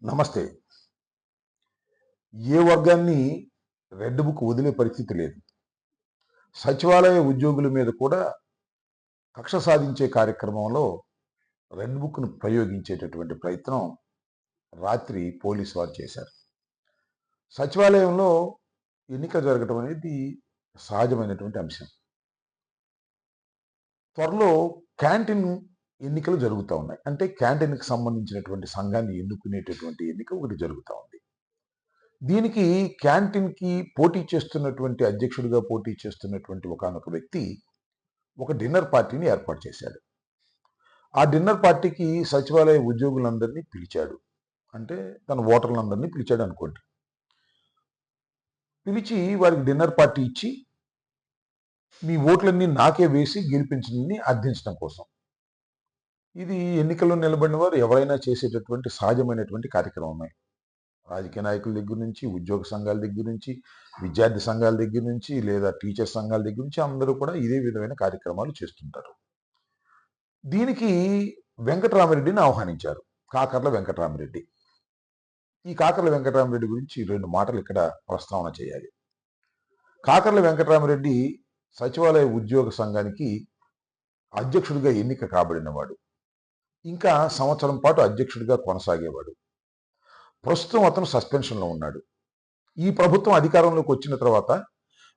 నమస్తే. ఏ వర్గాన్ని red book వదిలే పరిస్థితి లేదు. సచివాలయ ఉద్యోగుల మీద కూడా కక్ష సాధించే కార్యక్రమంలో రెడ్ బుక్‌ను ప్రయోగించేటటువంటి ప్రయత్నం రాత్రి పోలీసు వారు చేశారు. సచివాలయంలో ఎన్నిక జరగటం అనేది సహజమైనటువంటి అంశం. త్వరలో క్యాంటీన్ ఎన్నికలు జరుగుతా ఉన్నాయి. అంటే క్యాంటీన్‌కి సంబంధించినటువంటి సంఘాన్ని ఎన్నుకునేటటువంటి ఎన్నిక ఒకటి జరుగుతా ఉంది. దీనికి క్యాంటీన్‌కి పోటీ చేస్తున్నటువంటి అధ్యక్షుడిగా పోటీ చేస్తున్నటువంటి ఒకానొక వ్యక్తి ఒక డిన్నర్ పార్టీని ఏర్పాటు చేశాడు. ఆ డిన్నర్ పార్టీకి సచివాలయ ఉద్యోగులందరినీ పిలిచాడు. అంటే తన ఓటర్లందరినీ పిలిచాడనుకోండి. పిలిచి వారికి డిన్నర్ పార్టీ ఇచ్చి, మీ ఓట్లన్నీ నాకే వేసి గెలిపించండి అర్థించడం కోసం. ఇది ఎన్నికల్లో నిలబడిన వారు ఎవరైనా చేసేటటువంటి సహజమైనటువంటి కార్యక్రమమే. రాజకీయ నాయకుల దగ్గర నుంచి, ఉద్యోగ సంఘాల దగ్గర నుంచి, విద్యార్థి సంఘాల దగ్గర నుంచి, లేదా టీచర్ సంఘాల దగ్గర నుంచి అందరూ కూడా ఇదే విధమైన కార్యక్రమాలు చేస్తుంటారు. దీనికి వెంకటరామిరెడ్డిని ఆహ్వానించారు. కాకర్ల వెంకటరామిరెడ్డి. ఈ కాకర్ల వెంకటరామిరెడ్డి గురించి 2 మాటలు ఇక్కడ ప్రస్తావన చేయాలి. కాకర్ల వెంకటరామిరెడ్డి సచివాలయ ఉద్యోగ సంఘానికి అధ్యక్షుడిగా ఎన్నిక కాబడినవాడు. ఇంకా సంవత్సరం పాటు అధ్యక్షుడిగా కొనసాగేవాడు. ప్రస్తుతం అతను సస్పెన్షన్‌లో ఉన్నాడు. ఈ ప్రభుత్వం అధికారంలోకి వచ్చిన తర్వాత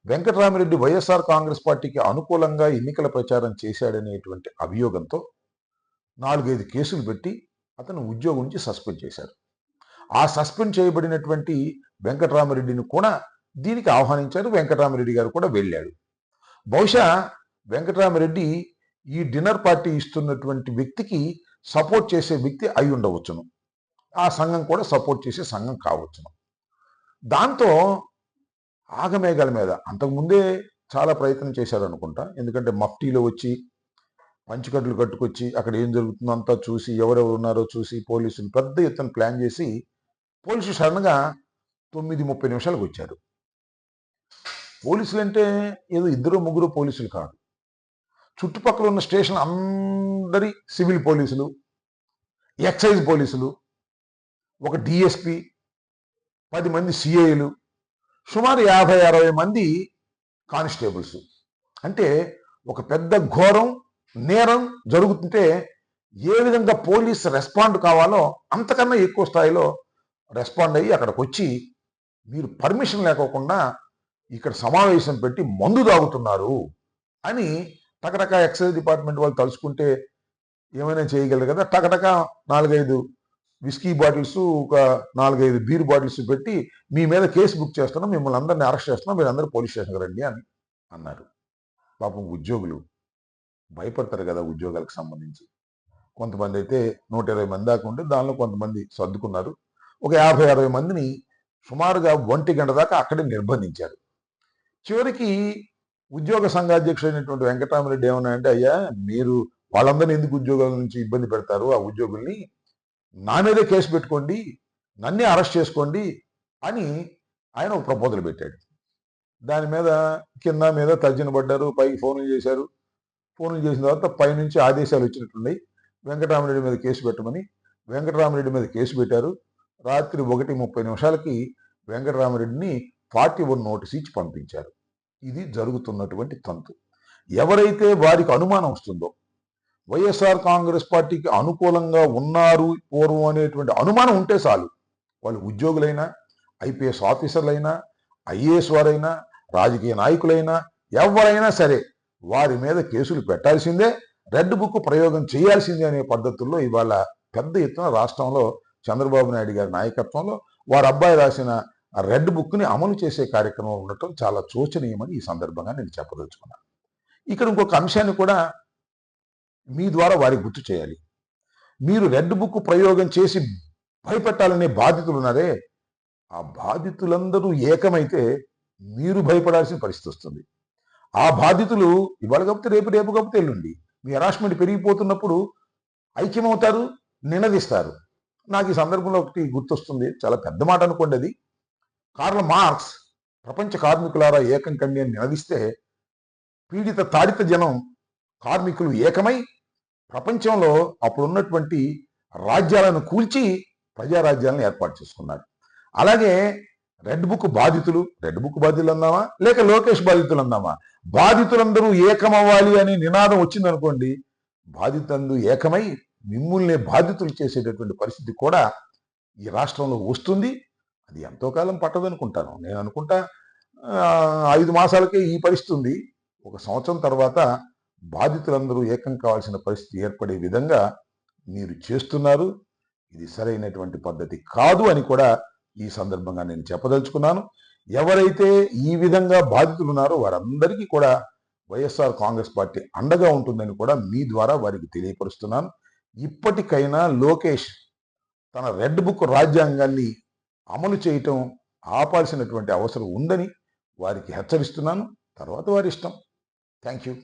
వెంకటరామిరెడ్డి వైఎస్ఆర్ కాంగ్రెస్ పార్టీకి అనుకూలంగా ఎన్నికల ప్రచారం చేశాడనేటువంటి అభియోగంతో 4, 5 కేసులు పెట్టి అతను ఉద్యోగం నుంచి సస్పెండ్ చేశారు. ఆ సస్పెండ్ చేయబడినటువంటి వెంకటరామిరెడ్డిని కూడా దీనికి ఆహ్వానించారు. వెంకటరామిరెడ్డి గారు కూడా వెళ్ళాడు. బహుశా వెంకటరామిరెడ్డి ఈ డిన్నర్ పార్టీ ఇస్తున్నటువంటి వ్యక్తికి సపోర్ట్ చేసే వ్యక్తి అయి ఉండవచ్చును. ఆ సంఘం కూడా సపోర్ట్ చేసే సంఘం కావచ్చును. దాంతో ఆగమేఘాల మీద అంతకుముందే చాలా ప్రయత్నం చేశారు అనుకుంటా. ఎందుకంటే మఫ్టీలో వచ్చి పంచికట్లు కట్టుకొచ్చి అక్కడ ఏం జరుగుతుందో అంతా చూసి ఎవరెవరు ఉన్నారో చూసి పోలీసులు పెద్ద ఎత్తున ప్లాన్ చేసి పోలీసులు సడన్గా 9:30 నిమిషాలకు వచ్చారు. పోలీసులు అంటే ఏదో 2, 3 పోలీసులు కాదు. చుట్టుపక్కల ఉన్న స్టేషన్ అందరి సివిల్ పోలీసులు, ఎక్సైజ్ పోలీసులు, ఒక డిఎస్పి, 10 మంది సిఐలు, సుమారు 50-60 మంది కానిస్టేబుల్స్. అంటే ఒక పెద్ద ఘోరం నేరం జరుగుతుంటే ఏ విధంగా పోలీస్ రెస్పాండ్ కావాలో అంతకన్నా ఎక్కువ స్థాయిలో రెస్పాండ్ అయ్యి అక్కడికి వచ్చి మీరు పర్మిషన్ లేకోకుండా ఇక్కడ సమావేశం పెట్టి మందు తాగుతున్నారు అని టకటక ఎక్సైజ్ డిపార్ట్మెంట్ వాళ్ళు తలుచుకుంటే ఏమైనా చేయగలరు కదా. టకటక 4-5 విస్కీ బాటిల్స్, ఒక 4-5 బీర్ బాటిల్స్ పెట్టి మీ మీద కేసు బుక్ చేస్తున్నాం, మిమ్మల్ని అందరినీ అరెస్ట్ చేస్తున్నాం, మీరు అందరూ పోలీస్ స్టేషన్కి రండి అని అన్నారు. పాపం ఉద్యోగులు భయపడతారు కదా ఉద్యోగాలకు సంబంధించి. కొంతమంది అయితే 120 మంది దాకా ఉంటే దానిలో కొంతమంది సర్దుకున్నారు. ఒక 50-60 మందిని సుమారుగా 1 గంట దాకా అక్కడే నిర్బంధించారు. చివరికి ఉద్యోగ సంఘాధ్యక్షుడైనటువంటి వెంకటరామిరెడ్డి ఏమన్నాయంటే, అయ్యా మీరు వాళ్ళందరినీ ఎందుకు ఉద్యోగాల నుంచి ఇబ్బంది పెడతారు, ఆ ఉద్యోగుల్ని నా మీదే కేసు పెట్టుకోండి, నన్నే అరెస్ట్ చేసుకోండి అని ఆయన ఒక ప్రపోజల్ పెట్టాడు. దాని మీద కింద మీద తర్జన పడ్డారు, పైకి ఫోన్లు చేశారు. ఫోన్లు చేసిన తర్వాత పైనుంచి ఆదేశాలు వచ్చినట్టున్నాయి, వెంకటరామిరెడ్డి మీద కేసు పెట్టమని. వెంకటరామిరెడ్డి మీద కేసు పెట్టారు. రాత్రి 1:30 వెంకటరామిరెడ్డిని 41 నోటీస్ ఇచ్చి పంపించారు. ఇది జరుగుతున్నటువంటి తంతు. ఎవరైతే వారికి అనుమానం వస్తుందో వైఎస్ఆర్ కాంగ్రెస్ పార్టీకి అనుకూలంగా ఉన్నారు పూర్వం అనేటువంటి అనుమానం ఉంటే చాలు, వాళ్ళు ఉద్యోగులైనా, ఐపీఎస్ ఆఫీసర్లైనా, ఐఏఎస్ వారైనా, రాజకీయ నాయకులైనా, ఎవరైనా సరే వారి మీద కేసులు పెట్టాల్సిందే, రెడ్ బుక్ ప్రయోగం చేయాల్సిందే అనే పద్ధతుల్లో ఇవాళ పెద్ద ఎత్తున రాష్ట్రంలో చంద్రబాబు నాయుడు గారి నాయకత్వంలో వారి అబ్బాయి రాసిన రెడ్ బుక్ని అమలు చేసే కార్యక్రమం ఉండటం చాలా శోచనీయమని ఈ సందర్భంగా నేను చెప్పదలుచుకున్నాను. ఇక్కడ ఇంకొక అంశాన్ని కూడా మీ ద్వారా వారికి గుర్తు చేయాలి. మీరు రెడ్ బుక్ ప్రయోగం చేసి భయపెట్టాలనే బాధితులు ఉన్నారే, ఆ బాధితులందరూ ఏకమైతే మీరు భయపడాల్సిన పరిస్థితి వస్తుంది. ఆ బాధితులు ఇవాళ కాకపోతే రేపు, రేపు కాకపోతే ఎల్లుండి మీ హరాస్మెంట్ పెరిగిపోతున్నప్పుడు ఐక్యమవుతారు, నినదిస్తారు. నాకు ఈ సందర్భంలో ఒకటి గుర్తొస్తుంది, చాలా పెద్ద మాట అనుకోండి అది. కార్ల్ మార్క్స్ ప్రపంచ కార్మికులారా ఏకం కండి అని నినదిస్తే పీడిత తాడిత జనం కార్మికులు ఏకమై ప్రపంచంలో అప్పుడున్నటువంటి రాజ్యాలను కూల్చి ప్రజారాజ్యాలను ఏర్పాటు చేసుకున్నారు. అలాగే రెడ్ బుక్ బాధితులు అందామా లేక లోకేష్ బాధితులు అందామా, బాధితులందరూ ఏకమవ్వాలి అనే నినాదం వచ్చిందనుకోండి, బాధితులందరూ ఏకమై మిమ్ముల్ని బాధితులు చేసేటటువంటి పరిస్థితి కూడా ఈ రాష్ట్రంలో వస్తుంది. అది ఎంతో కాలం పట్టదనుకుంటాను. నేను అనుకుంటా 5 మాసాలకే ఈ పరిస్థితి ఉంది. 1 సంవత్సరం తర్వాత బాధితులందరూ ఏకం కావాల్సిన పరిస్థితి ఏర్పడే విధంగా మీరు చేస్తున్నారు. ఇది సరైనటువంటి పద్ధతి కాదు అని కూడా ఈ సందర్భంగా నేను చెప్పదలుచుకున్నాను. ఎవరైతే ఈ విధంగా బాధితులు ఉన్నారో వారందరికీ కూడా వైఎస్ఆర్ కాంగ్రెస్ పార్టీ అండగా ఉంటుందని కూడా మీ ద్వారా వారికి తెలియపరుస్తున్నాను. ఇప్పటికైనా లోకేష్ తన రెడ్ బుక్ రాజ్యాంగాన్ని అమలు చేయటం ఆపాల్సినటువంటి అవసరం ఉందని వారికి హెచ్చరిస్తున్నాను. తర్వాత వారి ఇష్టం. Thank you.